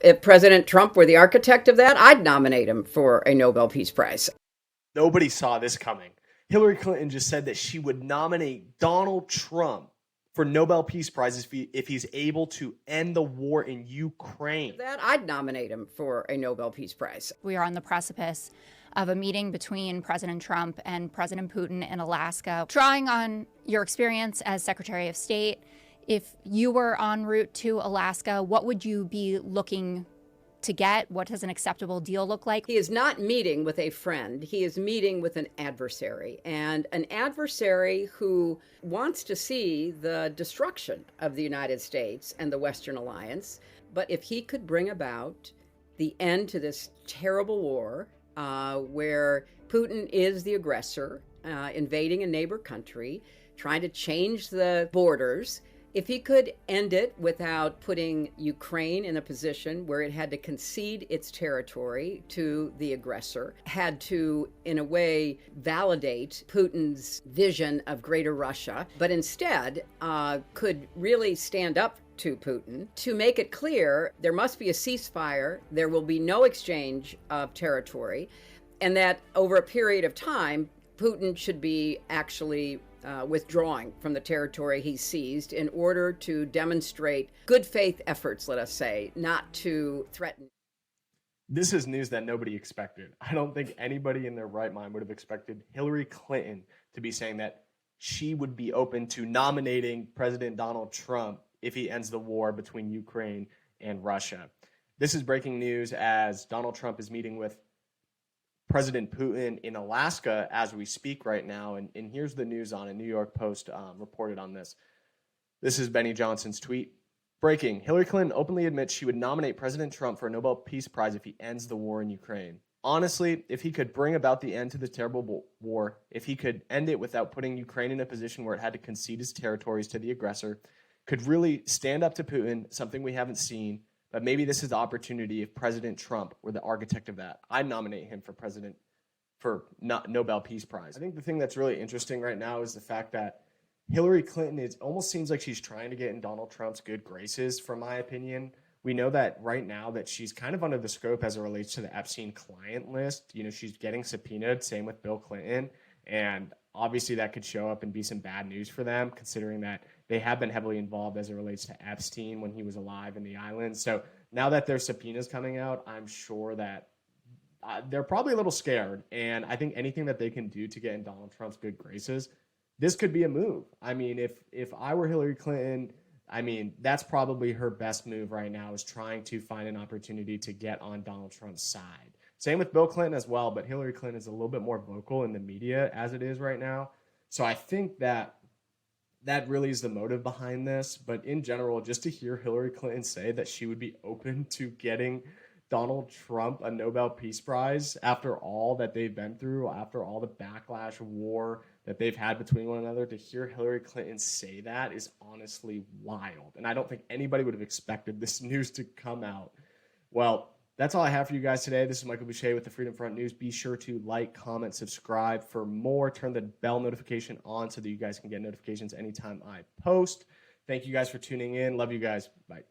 If President Trump were the architect of that, I'd nominate him for a Nobel Peace Prize. Nobody saw this coming. Hillary Clinton just said that she would nominate Donald Trump for Nobel Peace Prize if he's able to end the war in Ukraine. That I'd nominate him for a Nobel Peace Prize. We are on the precipice of a meeting between President Trump and President Putin in Alaska. Drawing on your experience as Secretary of State, if you were en route to Alaska, what would you be looking to get? What does an acceptable deal look like? He is not meeting with a friend. He is meeting with an adversary, and an adversary who wants to see the destruction of the United States and the Western alliance. But if he could bring about the end to this terrible war, where Putin is the aggressor, invading a neighbor country, trying to change the borders, if he could end it without putting Ukraine in a position where it had to concede its territory to the aggressor, had to, in a way, validate Putin's vision of greater Russia, but instead could really stand up to Putin to make it clear there must be a ceasefire, there will be no exchange of territory, and that over a period of time, Putin should be actually withdrawing from the territory he seized in order to demonstrate good faith efforts, let us say, not to threaten. This is news that nobody expected. I don't think anybody in their right mind would have expected Hillary Clinton to be saying that she would be open to nominating President Donald Trump if he ends the war between Ukraine and Russia. This is breaking news as Donald Trump is meeting with President Putin in Alaska as we speak right now. And here's the news on it. New York Post reported on this. This is Benny Johnson's tweet. Breaking. Hillary Clinton openly admits she would nominate President Trump for a Nobel Peace Prize if he ends the war in Ukraine. Honestly, if he could bring about the end to this terrible war, if he could end it without putting Ukraine in a position where it had to concede its territories to the aggressor, could really stand up to Putin, something we haven't seen. But maybe this is the opportunity if President Trump were the architect of that. I'd nominate him for Nobel Peace Prize. I think the thing that's really interesting right now is the fact that Hillary Clinton almost seems like she's trying to get in Donald Trump's good graces, from my opinion. We know that right now that she's kind of under the scope as it relates to the Epstein client list. You know, she's getting subpoenaed, same with Bill Clinton. And obviously that could show up and be some bad news for them, considering that they have been heavily involved as it relates to Epstein when he was alive in the island. So now that there's subpoenas coming out, I'm sure that they're probably a little scared. And I think anything that they can do to get in Donald Trump's good graces, this could be a move. I mean, if I were Hillary Clinton, I mean, that's probably her best move right now, is trying to find an opportunity to get on Donald Trump's side. Same with Bill Clinton as well, but Hillary Clinton is a little bit more vocal in the media as it is right now. So I think that really is the motive behind this. But in general, just to hear Hillary Clinton say that she would be open to getting Donald Trump a Nobel Peace Prize after all that they've been through, after all the backlash, war that they've had between one another, to hear Hillary Clinton say that is honestly wild. And I don't think anybody would have expected this news to come out. Well, that's all I have for you guys today. This is Michael Boucher with the Freedom Front News. Be sure to like, comment, subscribe for more. Turn the bell notification on so that you guys can get notifications anytime I post. Thank you guys for tuning in. Love you guys. Bye.